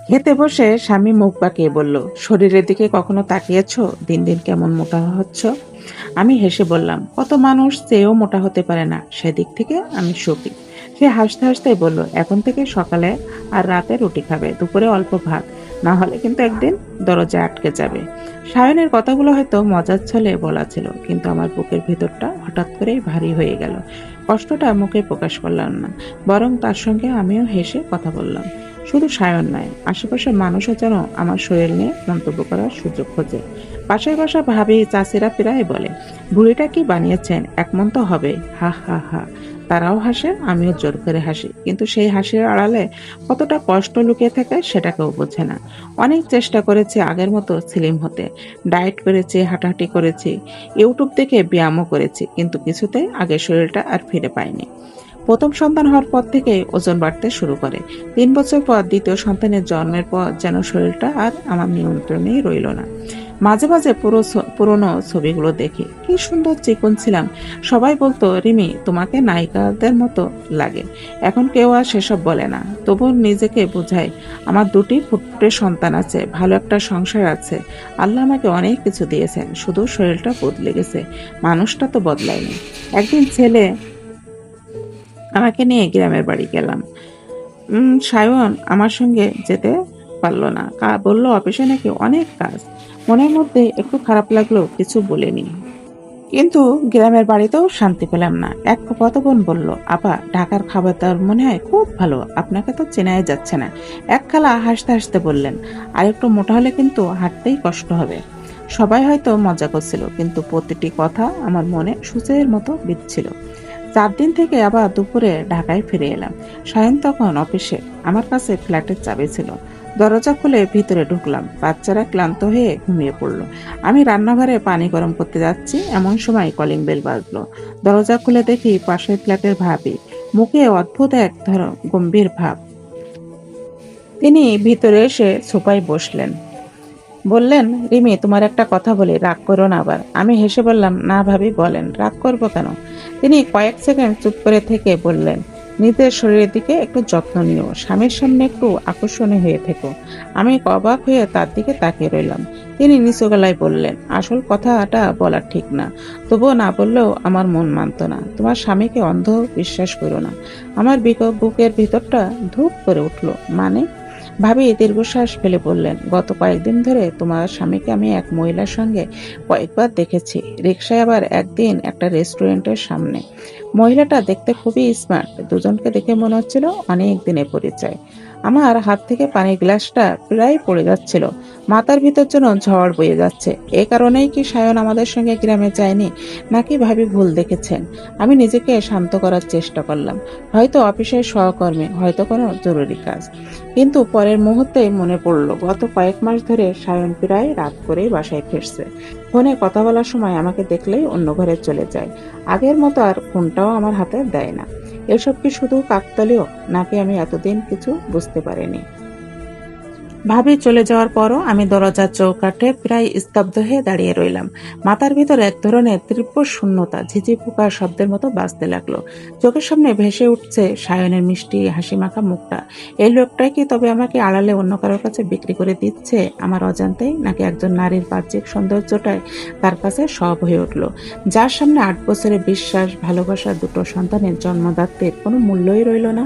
খেতে বসে স্বামী মুখ বাঁকিয়ে বলল, শরীরের দিকে কখনো তাকিয়েছো? দিন দিন কেমন মোটা হচ্ছ। আমি হেসে বললাম, কত মানুষ চেয়েও মোটা হতে পারে না, সেদিক থেকে আমি সুখী। সে হাসতে হাসতেই বলল, এখন থেকে সকালে আর রাতে রুটি খাবে, দুপুরে অল্প ভাত, না হলে কিন্তু একদিন দরজা আটকে যাবে। সায়নের কথাগুলো হয়তো মজার ছলে বলা ছিল, কিন্তু আমার বুকের ভেতরটা হঠাৎ করেই ভারী হয়ে গেল। কষ্টটা মুখে প্রকাশ করলাম না, বরং তার সঙ্গে আমিও হেসে কথা বললাম। শুধু সায়ন নয়, আশেপাশের মানুষও যেন আমার শরীর নিয়ে মন্তব্য করার সুযোগ খোঁজে। পাশের বাসা ভাবি চাচিরা প্রায় বলে, বুড়িটা কি বানিয়েছেন, এক মন তো হবে, হা হা হা। তারাও হাসে, আমিও জোর করে হাসি, কিন্তু সেই হাসির আড়ালে কতটা কষ্ট লুকিয়ে থাকে সেটা কেউ বোঝে না। অনেক চেষ্টা করেছি আগের মতো স্লিম হতে, ডায়েট করেছি, হাঁটাহাঁটি করেছি, ইউটিউব দেখে ব্যায়ামও করেছি, কিন্তু কিছুতেই আগের শরীরটা আর ফিরে পাইনি। প্রথম সন্তান হওয়ার পর থেকে ওজন বাড়তে শুরু করে। 3 বছর পর দ্বিতীয় সন্তানের জন্মের পর যেন শরীরটা আর আমার নিয়ন্ত্রণেই রইল না। মাঝে মাঝে পুরনো ছবিগুলো দেখি, কি সুন্দর চিকন ছিলাম। সবাই বলতো, রিমি তোমাকে নায়িকাদের মতো লাগে। এখন কেউ আর সেসব বলে না, তবু নিজেকে বোঝাই আমার দুটি ফুটফুটে সন্তান আছে, ভালো একটা সংসার আছে। আল্লাহ আমাকে অনেক কিছু দিয়েছেন, শুধু শরীরটা বদলে গেছে, মানুষটা তো বদলায়নি। একদিন ছেলে আমাকে নিয়ে গ্রামের বাড়ি গেলাম। সায়ন আমার সঙ্গে যেতে পারল না, বলল অফিসে নাকি অনেক কাজ। মনের মধ্যে একটু খারাপ লাগলো, কিছু বলিনি। কিন্তু গ্রামের বাড়িতেও শান্তি পেলাম না। এক ফুফাতো বোন বলল, আপা ঢাকার খাবার দাবার মনে হয় খুব ভালো, আপনাকে তো চেনাই যাচ্ছে না। এক খালা হাসতে হাসতে বললেন, আর একটু মোটা হলে কিন্তু হাঁটতেই কষ্ট হবে। সবাই হয়তো মজা করছিল, কিন্তু প্রতিটি কথা আমার মনে সূচের মতো বিঁধছিল। 4 দিন থেকে আবার দুপুরে ঢাকায় ফিরে এলাম। সায়ন তখন অফিসে, আমার কাছে ফ্ল্যাটের চাবি ছিল। দরজা খুলে ভিতরে ঢুকলাম, বাচ্চারা ক্লান্ত হয়ে ঘুমিয়ে পড়লো। আমি রান্নাঘরে পানি গরম করতে যাচ্ছি, এমন সময় কলিং বেল বাজলো। দরজা খুলে দেখি পাশের ফ্ল্যাটের ভাবি, মুখে অদ্ভুত এক গম্ভীর ভাব। তিনি ভিতরে এসে সোফায় বসলেন, বললেন, রিমি তোমার একটা কথা বলি, রাগ করো না আবার। আমি হেসে বললাম, না ভাবি বলেন, রাগ করবো কেন। তিনি কয়েক সেকেন্ড চুপ করে থেকে বললেন, নিজের শরীরের দিকে একটু যত্ন নিও, স্বামীর সামনে একটু আকর্ষণীয় হয়ে থেকো। আমি অবাক হয়ে তার দিকে তাকিয়ে রইলাম। তিনি নিচু গলায় বললেন, আসল কথাটা বলা ঠিক না, তবুও না বললেও আমার মন মানত না। তোমার স্বামীকে অন্ধ বিশ্বাস করো না। আমার বুকের ভিতরটা ধূপ করে উঠলো। মানে? ভাবি দীর্ঘশ্বাস ফেলে বললেন, গত কয়েকদিন ধরে তোমার স্বামীকে আমি এক মহিলার সঙ্গে কয়েকবার দেখেছি, রিক্সায়, আবার একদিন একটা রেস্টুরেন্টের সামনে। মহিলাটা দেখতে খুবই স্মার্ট, দুজনকে দেখে মনে হচ্ছিল অনেক দিনের পরিচয়। আমার হাত থেকে পানির গ্লাসটা প্রায় পড়ে যাচ্ছিল, মাথার ভিতর যেন ঝড় বয়ে যাচ্ছে। এ কারণেই কি সায়ন আমাদের সঙ্গে গ্রামে যায়নি, নাকি ভাবি ভুল দেখেছেন? আমি নিজেকে শান্ত করার চেষ্টা করলাম, হয়তো অফিসের সহকর্মী, হয়তো কোনো জরুরি কাজ। কিন্তু পরের মুহূর্তে মনে পড়ল, গত কয়েক মাস ধরে সায়ন প্রায় রাত করেই বাসায় ফিরছে। ফোনে কথা বলার সময় আমাকে দেখলেই অন্য ঘরে চলে যায়, আগের মতো আর ফোনটাও আমার হাতে দেয় না। এসব কি শুধু কাকতালীয়, নাকি আমি এতদিন কিছু বুঝতে পারিনি? ভাবি চলে যাওয়ার পরও আমি দরজার চৌকাঠে প্রায় স্তব্ধ হয়ে দাঁড়িয়ে রইলাম। মাথার ভিতর এক ধরনের তীব্র শূন্যতা ঝিঝি পোকার শব্দের মতো বাজতে লাগলো। চোখের সামনে ভেসে উঠছে সায়নের মিষ্টি হাসি মাখা মুখটা। এই লোকটাই কি তবে আমাকে আড়ালে অন্য কারোর কাছে বিক্রি করে দিচ্ছে আমার অজান্তেই, নাকি একজন নারীর বাহ্যিক সৌন্দর্যটাই তার কাছে সব হয়ে উঠলো, যার সামনে 8 বছরের বিশ্বাস, ভালোবাসা, দুটো সন্তানের জন্মদাত্রীর কোনো মূল্যই রইল না?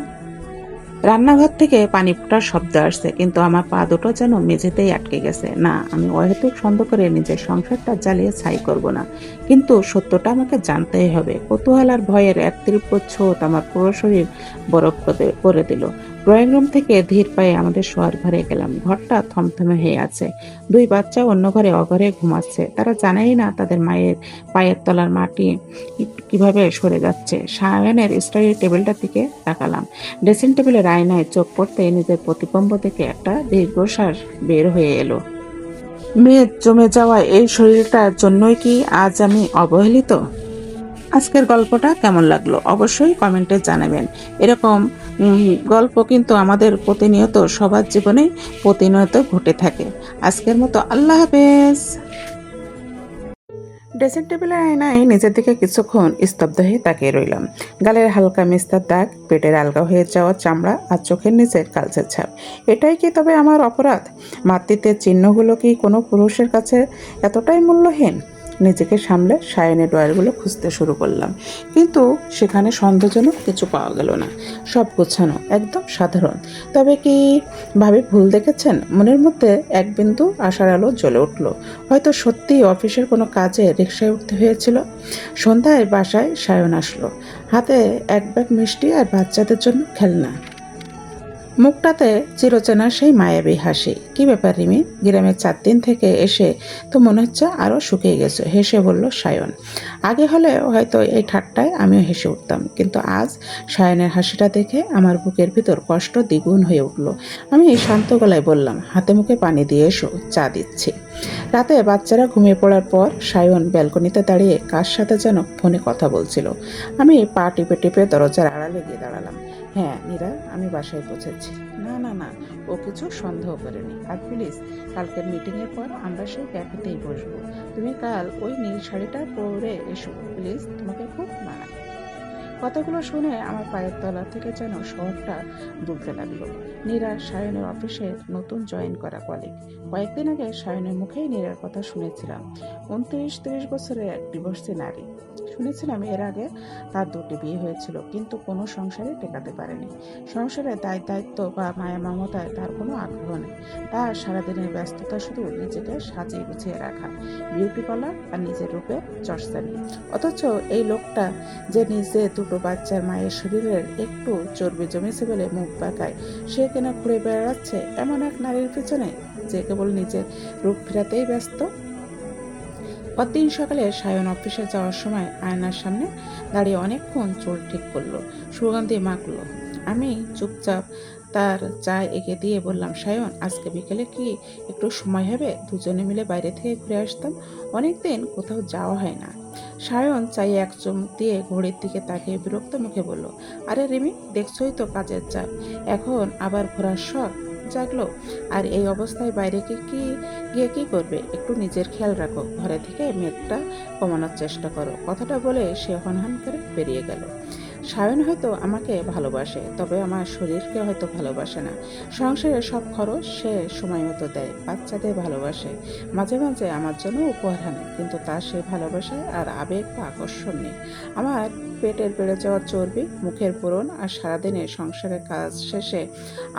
রান্নাঘর থেকে পানি ফোটার শব্দ আসছে, কিন্তু আমার পা দুটো যেন মেঝেতেই আটকে গেছে। না, আমি অহেতুক সন্দেহ করে নিজের সংসারটা জ্বালিয়ে ছাই করব না, কিন্তু সত্যটা আমাকে জানতেই হবে। কৌতূহল আর ভয়ের এক তীব্র ছোট আমার পুরো শরীর বরফ করে দিল। ড্রয়িং রুম থেকে ধীর পায়ে আমাদের শোয়ার ঘরে গেলাম। ঘরটা থমথমে হয়ে আছে, 2 বাচ্চা অন্য ঘরে অঘরে ঘুমাচ্ছে। তারা জানেই না তাদের মায়ের পায়ের তলার মাটি কিভাবে সরে যাচ্ছে। সায়নের স্টাডি টেবিলটার দিকে তাকালাম। ড্রেসিং টেবিলের আয়নায় চোখ পড়তে নিজের প্রতিবিম্ব থেকে একটা দীর্ঘশ্বাস বের হয়ে এলো। মেদ জমে যাওয়া এই শরীরটার জন্যই কি আজ আমি অবহেলিত? আজকের গল্পটা কেমন লাগলো অবশ্যই কমেন্টে জানাবেন। এরকম গল্প কিন্তু আমাদের প্রতিনিয়ত সবার জীবনে প্রতিনিয়ত ঘটে থাকে। আজকের মতো আল্লাহ হাফেজ। ড্রেসিং টেবিলের আয়নায় নিজের দিকে কিছুক্ষণ স্তব্ধ হয়ে তাকিয়ে রইলাম। গালের হালকা মিস্তার দাগ, পেটের আলগা হয়ে যাওয়া চামড়া আর চোখের নিচের কালচে ছাপ। এটাই কি তবে আমার অপরাধ? মাতৃত্বের চিহ্নগুলো কি কোনো পুরুষের কাছে এতটাই মূল্যহীন? নিজেকে সামলে সায়নের ড্রয়ারগুলো খুঁজতে শুরু করলাম, কিন্তু সেখানে সন্দেহজনক কিছু পাওয়া গেল না। সব গোছানো, একদম সাধারণ। তবে কি ভাবে ভুল দেখেছেন? মনের মধ্যে এক বিন্দু আশার আলো জ্বলে উঠল। হয়তো সত্যিই অফিসের কোনো কাজে রিকশায় উঠতে হয়েছিল। সন্ধ্যায় বাসায় সায়ন আসলো, হাতে এক ব্যাগ মিষ্টি আর বাচ্চাদের জন্য খেলনা। মুখটাতে চিরচেনা সেই মায়াবী হাসি। কি ব্যাপার রিমি, গ্রামের 4 দিন থেকে এসে তো মনে হচ্ছে আরও শুকিয়ে গেছে, হেসে বলল সায়ন। আগে হলে হয়তো এই ঠাট্টায় আমিও হেসে উঠতাম, কিন্তু আজ সায়নের হাসিটা দেখে আমার বুকের ভিতর কষ্ট দ্বিগুণ হয়ে উঠল। আমি শান্ত গলায় বললাম, হাতে মুখে পানি দিয়ে এসো, চা দিচ্ছি। রাতে বাচ্চারা ঘুমিয়ে পড়ার পর সায়ন ব্যালকনিতে দাঁড়িয়ে কার সাথে যেন ফোনে কথা বলছিল। আমি পা টিপে টিপে দরজার আড়ালে গিয়ে দাঁড়ালাম। হ্যাঁ নীরা, আমি বাসায় পৌঁছেছি। না না না, ও কিছু সন্দেহ করেনি। আর প্লিজ, কালকের মিটিংয়ের পর আমরা সেই ক্যাফেতেই বসবো। তুমি কাল ওই নীল শাড়িটা পরে এসো প্লিজ, তোমাকে খুব মানায়। কথাগুলো শুনে আমার পায়ের তলা থেকে যেন শহরটা দুলতে লাগলো। নীরা সায়নের অফিসের নতুন জয়েন করা কলিগ। কয়েকদিন আগে সায়নের মুখেই নীরার কথা শুনেছিলাম। 29-30 বছরের এক ডিভোর্সি নারী। শুনেছিলাম এর আগে তার 2টি বিয়ে হয়েছিল, কিন্তু কোনো সংসারে টেকাতে পারেনি। সংসারে দায়িত্ব বা মায়া মমতায় তার কোনো আগ্রহ নেই। তার সারাদিনের ব্যস্ততা শুধু নিজেকে সাজিয়ে গুছিয়ে রাখা, বিউটি পার্লার আর নিজের রূপের চর্চা নিয়ে। অথচ এই লোকটা যে নিজে 2টো বাচ্চার মায়ের শরীরের একটু চর্বি জমেছে বলে মুখ বাঁকায়, সে কিনা ঘুরে বেড়াচ্ছে এমন এক নারীর পিছনে যে কেবল নিজের রূপ ফেরাতেই ব্যস্ত। পরদিন সকালে সায়ন অফিসে যাওয়ার সময় আয়নার সামনে দাঁড়িয়ে অনেকক্ষণ চুল ঠিক করলো, সুগন্ধি মাখলো। আমি চুপচাপ তার চা এগিয়ে দিয়ে বললাম, সায়ন, আজকে বিকেলে কি একটু সময় হবে? দুজনে মিলে বাইরে থেকে ঘুরে আসতাম, অনেকদিন কোথাও যাওয়া হয় না। সায়ন চায়ে এক চুমুক দিয়ে ঘড়ির দিকে তাকিয়ে বিরক্ত মুখে বলল, আরে রিমি, দেখছই তো কাজের চাপ, এখন আবার ঘোরার শখ জাগলো। আর এই অবস্থায় বাইরে গিয়ে কি করবে? একটু নিজের খেয়াল রাখো, ঘরে থেকে মেদটা কমানোর চেষ্টা করো। কথাটা বলে সে হনহন করে বেরিয়ে গেল। সায়ন হয়তো আমাকে ভালোবাসে, তবে আমার শরীরকে হয়তো ভালোবাসে না। সংসারের সব খরচ সে সময় মতো দেয়, বাচ্চাদের ভালোবাসে, মাঝে মাঝে আমার জন্য উপহার আনে, কিন্তু তার সেই ভালোবাসায় আর আবেগ বা আকর্ষণ নেই। আমার পেটের বেড়ে যাওয়া চর্বি, মুখের ব্রণ আর সারাদিনের সংসারের কাজ শেষে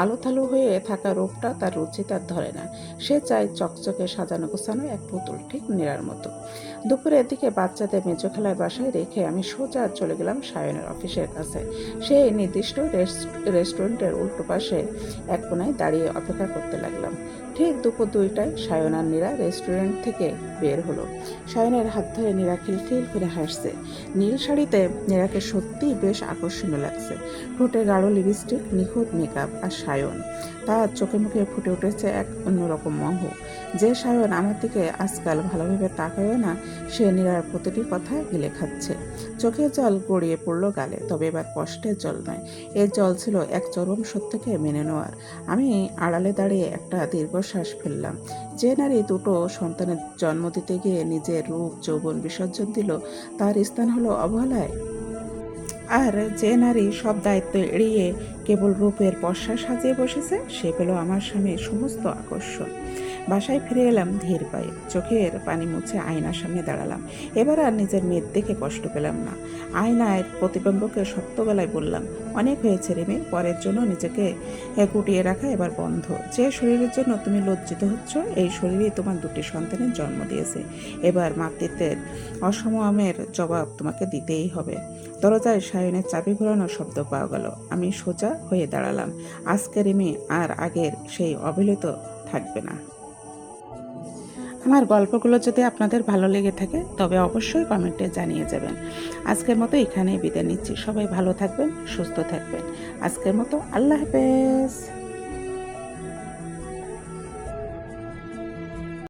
আলোথালু হয়ে থাকা রূপটা তার রুচি তার ধরে না। সে চায় চকচকে সাজানো গোছানো এক পুতুল, ঠিক নীরার মতো। দুপুরের দিকে বাচ্চাদের মেজো খেলার বাসায় রেখে আমি সোজা চলে গেলাম সায়নের অফিসের কাছে। সেই নির্দিষ্ট রেস্টুরেন্টের উল্টো পাশে এক কোনায় দাঁড়িয়ে অপেক্ষা করতে লাগলাম। ঠিক দুপুর 2টায় সায়ন আর নীরা রেস্টুরেন্ট থেকে বের হলো। সায়নের হাত ধরে নীরা খিলখিল করে হাসছে। নীল শাড়িতে নীরাকে সত্যিই বেশ আকর্ষণীয় লাগছে। ঠোঁটে গাঢ় লিপস্টিক, নিখুঁত মেকআপ, আর সায়ন, তার চোখে মুখে ফুটে উঠেছে এক অন্যরকম মোহ। যে সায়ন আমার দিকে আজকাল ভালোভাবে তাকায়ও না, সে নীরার প্রতিটি কথা গিলে খাচ্ছে। চোখের জল গড়িয়ে পড়ল গালে, তবে এবার কষ্টের জল নয়। এর জল ছিল এক চরম সত্যকে মেনে নেওয়ার। আমি আড়ালে দাঁড়িয়ে একটা দীর্ঘশ্বাস ফেললাম। যে নারী 2টো সন্তানের জন্ম দিতে গিয়ে নিজের রূপ যৌবন বিসর্জন দিল, তার স্থান হলো অবহেলায়। আর যে নারী সব দায়িত্ব এড়িয়ে কেবল রূপের পশ্চা সাজিয়ে বসেছে, সে পেল আমার স্বামীর সমস্ত আকর্ষণ। বাসায় ফিরে এলাম ধীর পায়ে, চোখের পানি মুছে আয়নার সামনে দাঁড়ালাম। এবার আর নিজের মেয়ের দেখে কষ্ট পেলাম না। আয়নায় প্রতিবিম্বকে শক্ত গলায় বললাম, অনেক হয়েছে রেমে, পরের জন্য নিজেকে গুটিয়ে রাখা এবার বন্ধ। যে শরীরের জন্য তুমি লজ্জিত হচ্ছ, এই শরীরেই তোমার 2টি সন্তানের জন্ম দিয়েছে। এবার মাতৃত্বের অসময়ের জবাব তোমাকে দিতেই হবে। দরজায় সায়নের চাবি ঘোরানোর শব্দ পাওয়া গেল। আমি সোজা হয়ে দাঁড়ালাম। আজকে রিমি আর আগের সেই অবিলত থাকবে না। আমার গল্পগুলো যদি আপনাদের ভালো লেগে থাকে, তবে অবশ্যই কমেন্টে জানিয়ে যাবেন। আজকের মতো এখানেই বিদায় নিচ্ছি। সবাই ভালো থাকবেন, সুস্থ থাকবেন। আজকের মতো আল্লাহ হাফেজ।